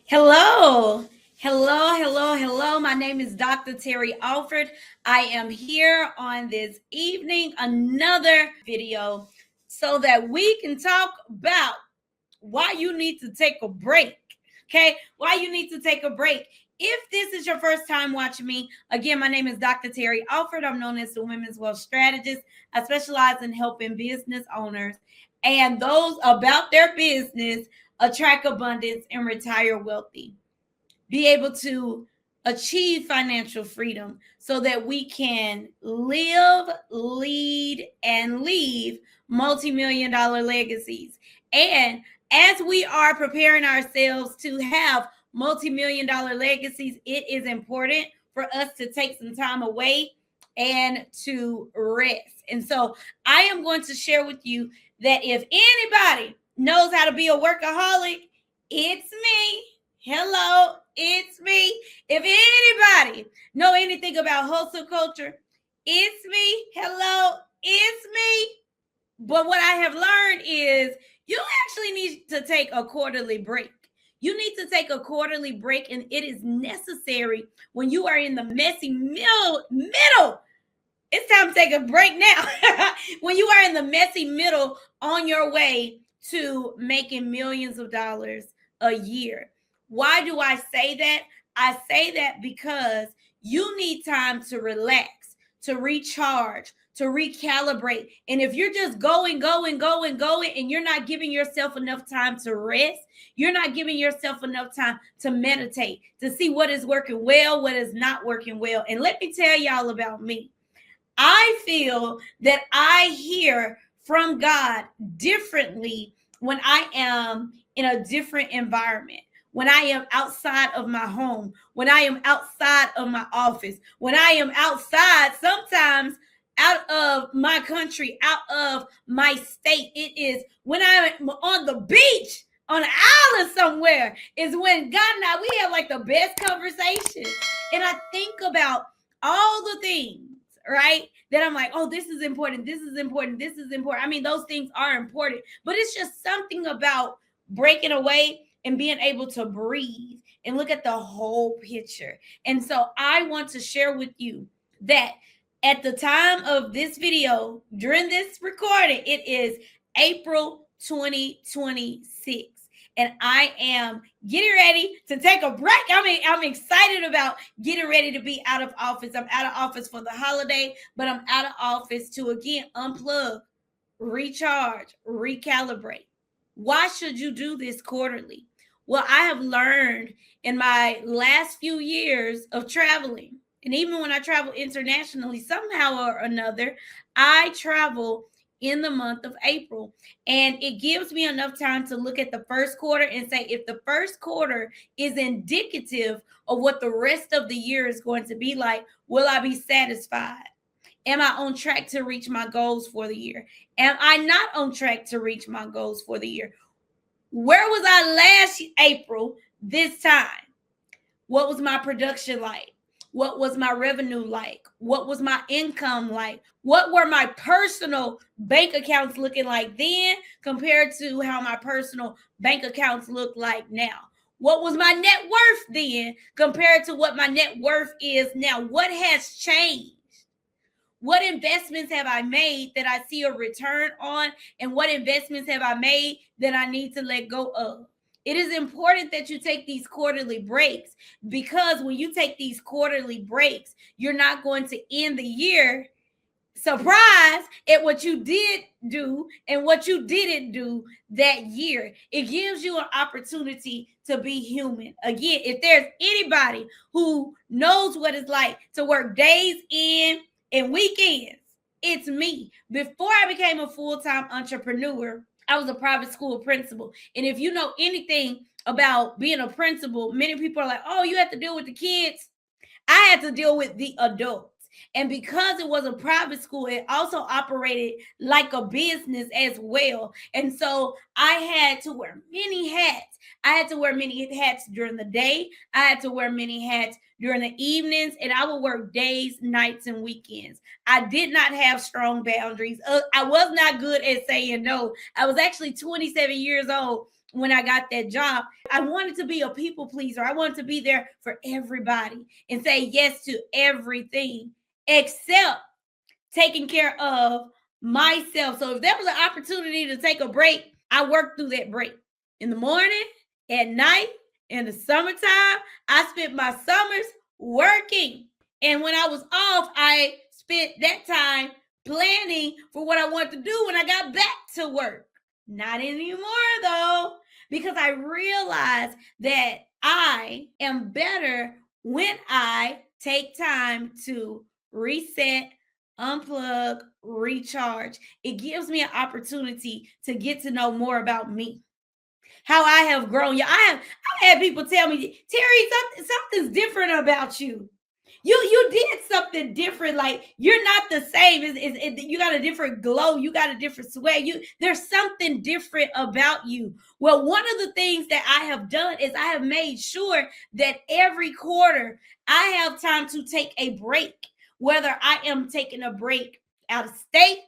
Hello. Hello. My name is Dr. Terri Alford. I am here on this evening, another video, so that we can talk about why you need to take a break. Okay? Why you need to take a break. If this is your first time watching me, again, my name is Dr. Terri Alford. I'm known as the Women's Wealth Strategist. I specialize in helping business owners and those about their business attract abundance and retire wealthy, be able to achieve financial freedom so that we can live, lead, and leave multi-million dollar legacies. And as we are preparing ourselves to have multi-million dollar legacies, it is important for us to take some time away and to rest. And so I am going to share with you that if anybody knows how to be a workaholic, it's me. Hello, it's me. If anybody know anything about hustle culture, it's me. Hello, it's me. But what I have learned is you actually need to take a quarterly break. You need to take a quarterly break, and it is necessary when you are in the messy middle. It's time to take a break now. When you are in the messy middle on your way to making millions of dollars a year. Why do I say that? I say that because you need time to relax, to recharge, to recalibrate. And if you're just going, and you're not giving yourself enough time to rest, you're not giving yourself enough time to meditate, to see what is working well, what is not working well. And let me tell y'all about me. I feel that I hear from God differently when I am in a different environment, when I am outside of my home, when I am outside of my office, when I am outside, sometimes out of my country, out of my state. It is when I'm on the beach, on an island somewhere, is when God and I, we have like the best conversation. And I think about all the things, right? That I'm like, oh, this is important. This is important. This is important. I mean, those things are important, but it's just something about breaking away and being able to breathe and look at the whole picture. And so I want to share with you that at the time of this video, during this recording, it is April 2026. And I am getting ready to take a break. I'm excited about getting ready to be out of office. I'm out of office for the holiday, but I'm out of office to, again, unplug, recharge, recalibrate. Why should you do this quarterly? Well, I have learned in my last few years of traveling, and even when I travel internationally, somehow or another, I travel in the month of April. And it gives me enough time to look at the first quarter and say, if the first quarter is indicative of what the rest of the year is going to be like, will I be satisfied? Am I on track to reach my goals for the year? Am I not on track to reach my goals for the year? Where was I last April this time? What was my production like? What was my revenue like? What was my income like? What were my personal bank accounts looking like then compared to how my personal bank accounts look like now? What was my net worth then compared to what my net worth is now? What has changed? What investments have I made that I see a return on? And what investments have I made that I need to let go of? It is important that you take these quarterly breaks, because when you take these quarterly breaks, you're not going to end the year surprised at what you did do and what you didn't do that year. It gives you an opportunity to be human. Again, if there's anybody who knows what it's like to work days in and weekends, it's me. Before I became a full-time entrepreneur, I was a private school principal. And if you know anything about being a principal, many people are like, oh, you have to deal with the kids. I had to deal with the adults. And because it was a private school, it also operated like a business as well. And so I had to wear many hats. I had to wear many hats during the day. I had to wear many hats during the evenings, and I would work days, nights, and weekends. I did not have strong boundaries. I was not good at saying no. I was actually 27 years old when I got that job. I wanted to be a people pleaser. I wanted to be there for everybody and say yes to everything except taking care of myself. So if there was an opportunity to take a break, I worked through that break. In the morning, at night, in the summertime, I spent my summers working. And when I was off, I spent that time planning for what I wanted to do when I got back to work. Not anymore, though, because I realized that I am better when I take time to reset, unplug, recharge. It gives me an opportunity to get to know more about me, how I have grown. Yeah, I've had people tell me, Terri, something's different about you. You did something different. Like, you're not the same. You got a different glow. You got a different sway. There's something different about you. Well, one of the things that I have done is I have made sure that every quarter I have time to take a break. Whether I am taking a break out of state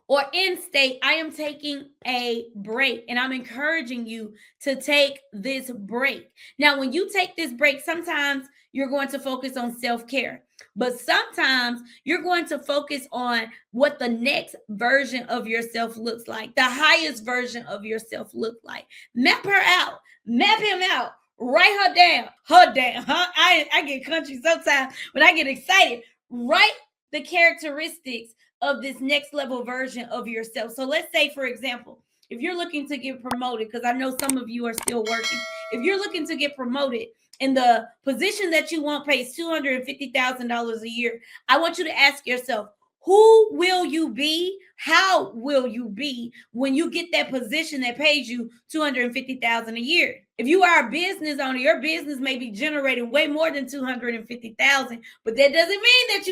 or in state, I am taking a break, and I'm encouraging you to take this break. Now, when you take this break, sometimes you're going to focus on self-care, but sometimes you're going to focus on what the next version of yourself looks like, the highest version of yourself looks like. Map her out, map him out, write her down. I get country sometimes when I get excited. Write the characteristics of this next level version of yourself. So let's say, for example, if you're looking to get promoted, because I know some of you are still working, if you're looking to get promoted and the position that you want pays $250,000 a year, I want you to ask yourself, who will you be? How will you be when you get that position that pays you $250,000 a year? If you are a business owner, your business may be generating way more than $250,000, but that doesn't mean that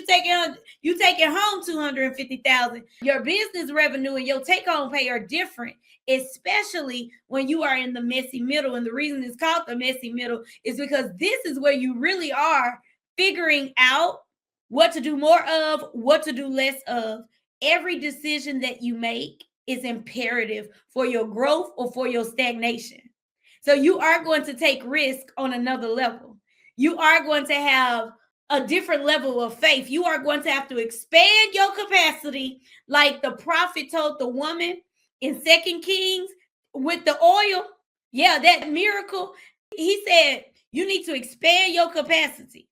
you taking home $250,000. Your business revenue and your take-home pay are different, especially when you are in the messy middle. And the reason it's called the messy middle is because this is where you really are figuring out what to do more of, what to do less of. Every decision that you make is imperative for your growth or for your stagnation. So you are going to take risk on another level. You are going to have a different level of faith. You are going to have to expand your capacity, like the prophet told the woman in 2 Kings with the oil. Yeah, that miracle. He said, you need to expand your capacity.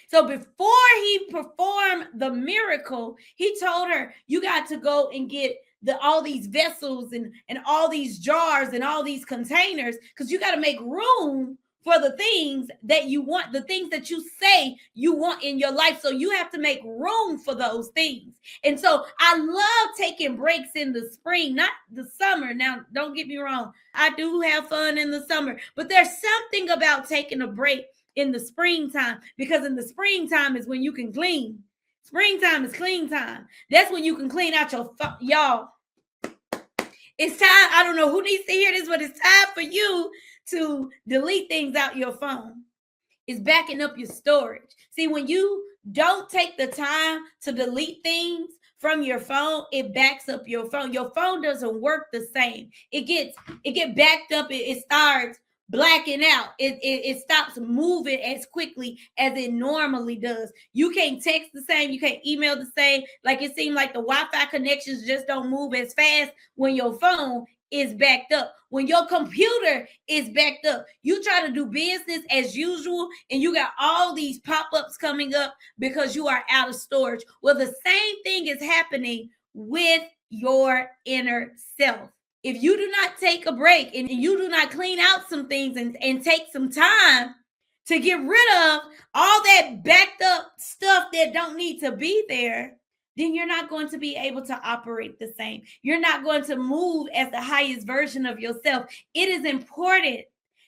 So before he performed the miracle, he told her, you got to go and get all these vessels and all these jars and all these containers, because you got to make room for the things that you want, the things that you say you want in your life. So you have to make room for those things. And so I love taking breaks in the spring, not the summer. Now, don't get me wrong. I do have fun in the summer, but there's something about taking a break in the springtime, because in the springtime is when you can clean. Springtime is clean time. That's when you can clean out y'all. It's time. I don't know who needs to hear this, but it's time for you to delete things out your phone. It's backing up your storage. See, when you don't take the time to delete things from your phone, it backs up your phone. Your phone doesn't work the same. It gets backed up. It starts blacking out. It stops moving as quickly as it normally does. You can't text the same. You can't email the same. Like, it seems like the Wi-Fi connections just don't move as fast when your phone is backed up. When your computer is backed up, you try to do business as usual and you got all these pop-ups coming up because you are out of storage. Well, the same thing is happening with your inner self. If you do not take a break and you do not clean out some things and take some time to get rid of all that backed up stuff that don't need to be there, then you're not going to be able to operate the same. You're not going to move as the highest version of yourself. It is important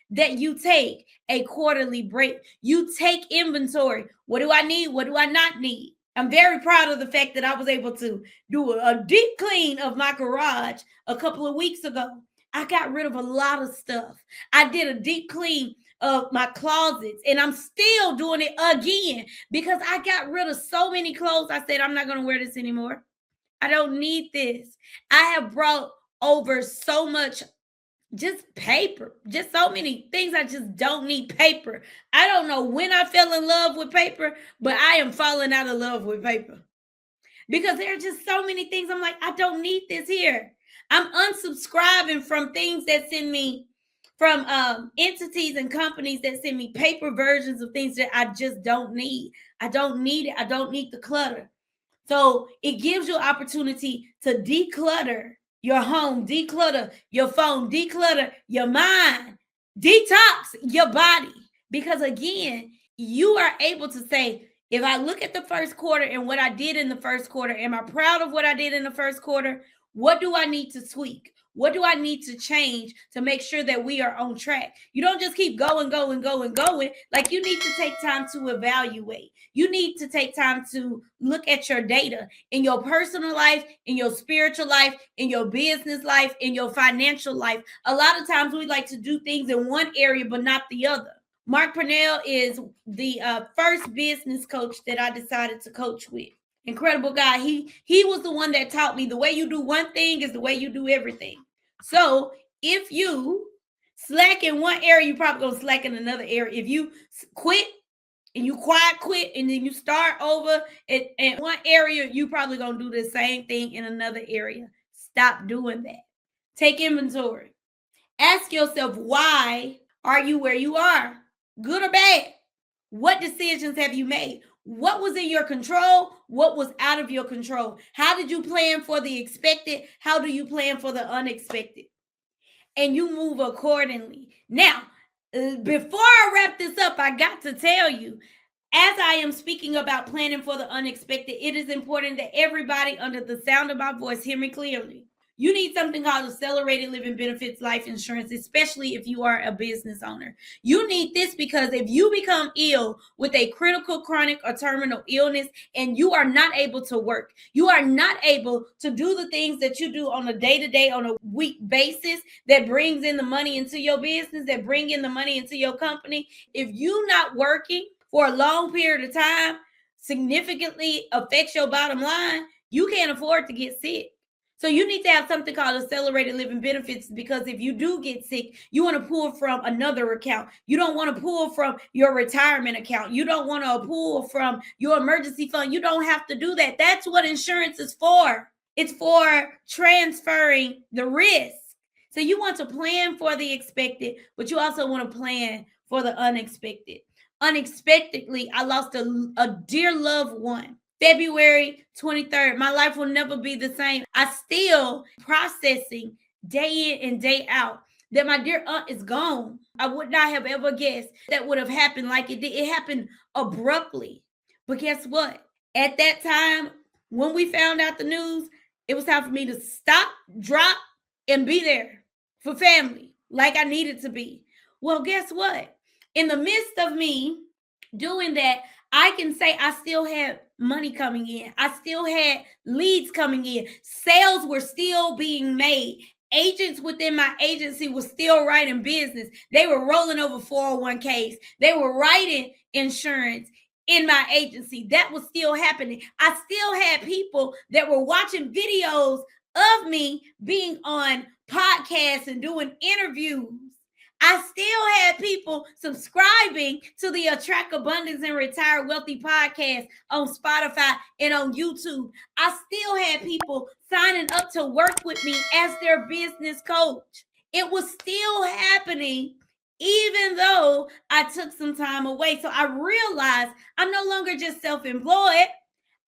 that you take a quarterly break. You take inventory. What do I need? What do I not need? I'm very proud of the fact that I was able to do a deep clean of my garage a couple of weeks ago. I got rid of a lot of stuff. I did a deep clean of my closets, and I'm still doing it again because I got rid of so many clothes. I said, I'm not going to wear this anymore. I don't need this. I have brought over so much Just paper. Just so many things I just don't need. Paper. I don't know when I fell in love with paper, but I am falling out of love with paper. Because there are just so many things I'm like, I don't need this here. I'm unsubscribing from things that send me, from entities and companies that send me paper versions of things that I just don't need. I don't need it. I don't need the clutter. So it gives you opportunity to declutter your home, declutter your phone, declutter your mind, detox your body. Because again, you are able to say, if I look at the first quarter and what I did in the first quarter, am I proud of what I did in the first quarter? What do I need to tweak? What do I need to change to make sure that we are on track? You don't just keep going. Like, you need to take time to evaluate. You need to take time to look at your data in your personal life, in your spiritual life, in your business life, in your financial life. A lot of times we like to do things in one area, but not the other. Mark Purnell is the first business coach that I decided to coach with. Incredible guy. He was the one that taught me the way you do one thing is the way you do everything. So if you slack in one area, you probably gonna slack in another area. If you quit and you quiet quit and then you start over in one area, you probably gonna do the same thing in another area. Stop doing that. Take inventory. Ask yourself, why are you where you are? Good or bad? What decisions have you made? What was in your control? What was out of your control? How did you plan for the expected? How do you plan for the unexpected? And you move accordingly. Now, before I wrap this up, I got to tell you, as I am speaking about planning for the unexpected, it is important that everybody under the sound of my voice hear me clearly. You need something called accelerated living benefits life insurance, especially if you are a business owner. You need this because if you become ill with a critical, chronic, or terminal illness and you are not able to work, you are not able to do the things that you do on a day-to-day, on a week basis that brings in the money into your business, that bring in the money into your company. If you're not working for a long period of time, significantly affects your bottom line, you can't afford to get sick. So you need to have something called accelerated living benefits, because if you do get sick, you want to pull from another account. You don't want to pull from your retirement account. You don't want to pull from your emergency fund. You don't have to do that. That's what insurance is for. It's for transferring the risk. So you want to plan for the expected, but you also want to plan for the unexpected. Unexpectedly, I lost a dear loved one. February 23rd, my life will never be the same. I still processing day in and day out that my dear aunt is gone. I would not have ever guessed that would have happened like it did. It happened abruptly. But guess what? At that time, when we found out the news, it was time for me to stop, drop, and be there for family like I needed to be. Well, guess what? In the midst of me doing that, I can say I still had money coming in. I still had leads coming in. Sales were still being made. Agents within my agency were still writing business. They were rolling over 401ks. They were writing insurance in my agency. That was still happening. I still had people that were watching videos of me being on podcasts and doing interviews. I still had people subscribing to the Attract Abundance and Retire Wealthy podcast on Spotify and on YouTube. I still had people signing up to work with me as their business coach. It was still happening, even though I took some time away. So I realized I'm no longer just self-employed.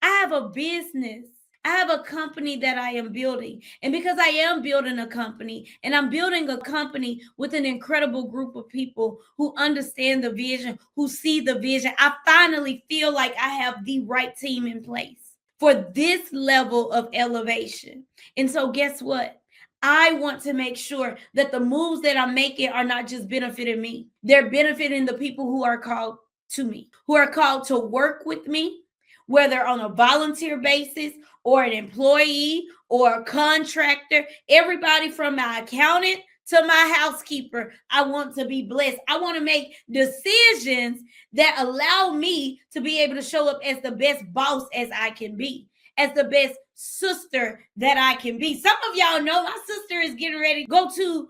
I have a business. I have a company that I am building. And because I am building a company, and I'm building a company with an incredible group of people who understand the vision, who see the vision, I finally feel like I have the right team in place for this level of elevation. And so guess what? I want to make sure that the moves that I'm making are not just benefiting me. They're benefiting the people who are called to me, who are called to work with me, whether on a volunteer basis or an employee or a contractor. Everybody from my accountant to my housekeeper, I want to be blessed. I want to make decisions that allow me to be able to show up as the best boss as I can be, as the best sister that I can be. Some of y'all know my sister is getting ready to go to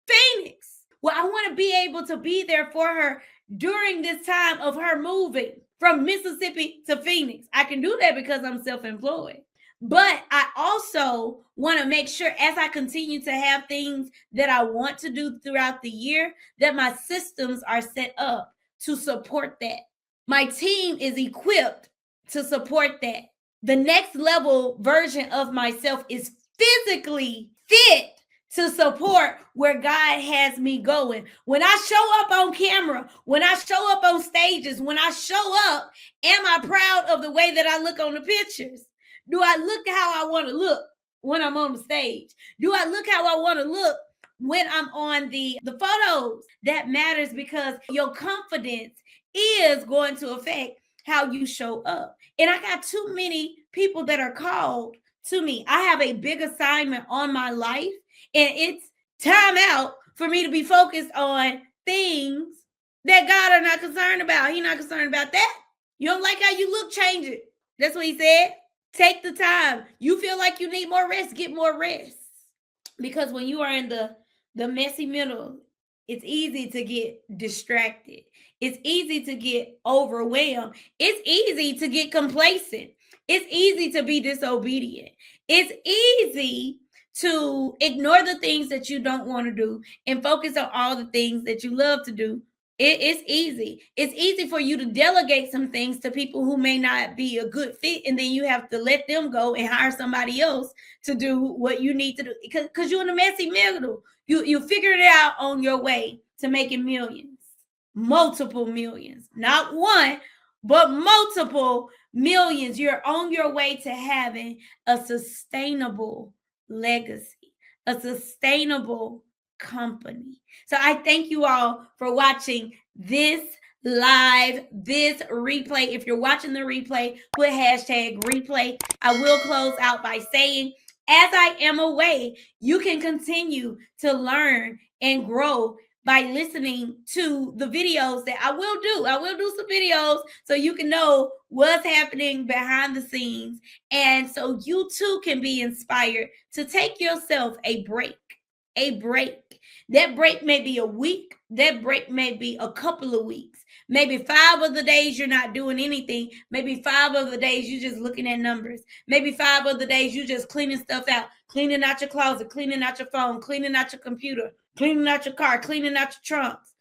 Phoenix. Well, I want to be able to be there for her during this time of her moving from Mississippi to Phoenix. I can do that because I'm self-employed. But I also want to make sure as I continue to have things that I want to do throughout the year, that my systems are set up to support that. My team is equipped to support that. The next level version of myself is physically fit to support where God has me going. When I show up on camera, when I show up on stages, when I show up, am I proud of the way that I look on the pictures? Do I look how I want to look when I'm on the stage? Do I look how I want to look when I'm on the photos? That matters because your confidence is going to affect how you show up. And I got too many people that are called to me. I have a big assignment on my life, and it's time out for me to be focused on things that God are not concerned about. He's not concerned about that. You don't like how you look, change it. That's what he said. Take the time. You feel like you need more rest, get more rest. Because when you are in the messy middle, it's easy to get distracted. It's easy to get overwhelmed. It's easy to get complacent. It's easy to be disobedient. It's easy to ignore the things that you don't want to do and focus on all the things that you love to do. It's easy. It's easy for you to delegate some things to people who may not be a good fit, and then you have to let them go and hire somebody else to do what you need to do because you're in a messy middle. You figured it out on your way to making millions, multiple millions, not one, but multiple millions. You're on your way to having a sustainable legacy, a sustainable company. So I thank you all for watching this live, this replay. If you're watching the replay, put hashtag replay. I will close out by saying, as I am away, you can continue to learn and grow by listening to the videos that I will do. I will do some videos so you can know what's happening behind the scenes. And so you too can be inspired to take yourself a break. A break. That break may be a week. That break may be a couple of weeks. Maybe 5 of the days you're not doing anything. Maybe 5 of the days you're just looking at numbers. Maybe 5 of the days you're just cleaning stuff out, cleaning out your closet, cleaning out your phone, cleaning out your computer, cleaning out your car, cleaning out your trunks,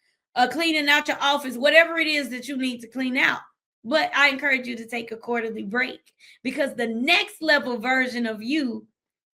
cleaning out your office, whatever it is that you need to clean out. But I encourage you to take a quarterly break because the next level version of you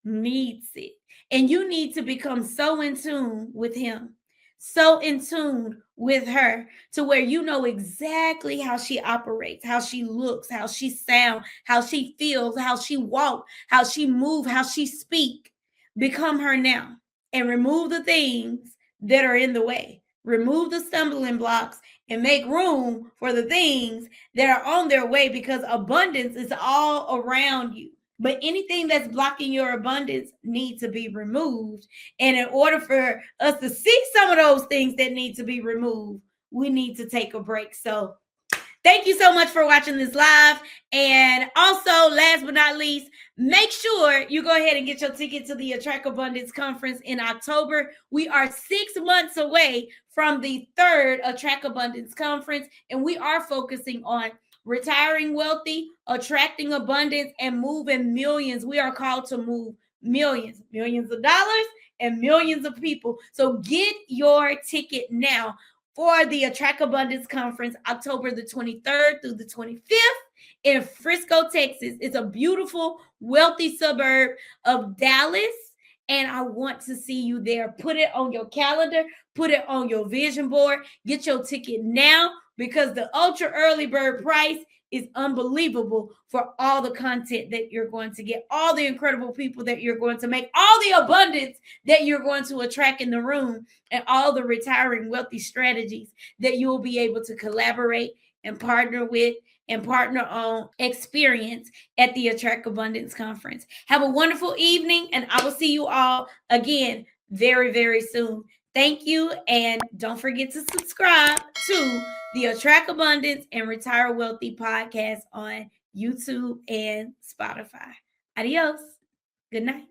needs it. And you need to become so in tune with him, so in tune with her, to where you know exactly how she operates, how she looks, how she sounds, how she feels, how she walks, how she moves, how she speaks. Become her now and remove the things that are in the way. Remove the stumbling blocks and make room for the things that are on their way, because abundance is all around you. But anything that's blocking your abundance needs to be removed. And in order for us to see some of those things that need to be removed, we need to take a break. So thank you so much for watching this live. And also, last but not least, make sure you go ahead and get your ticket to the Attract Abundance Conference in October. We are 6 months away from the 3rd Attract Abundance Conference, and we are focusing on retiring wealthy, attracting abundance, and moving millions. We are called to move millions of dollars and millions of people. So get your ticket now for the Attract Abundance Conference, October the 23rd through the 25th in Frisco, Texas. It's a beautiful, wealthy suburb of Dallas, and I want to see you there. Put it on your calendar, put it on your vision board. Get your ticket now, because the ultra early bird price is unbelievable for all the content that you're going to get, all the incredible people that you're going to make, all the abundance that you're going to attract in the room, and all the retiring wealthy strategies that you will be able to collaborate and partner with and partner on experience at the Attract Abundance Conference. Have a wonderful evening, and I will see you all again very, very soon. Thank you, and don't forget to subscribe to the Attract Abundance and Retire Wealthy podcast on YouTube, and Spotify. Adios. Good night.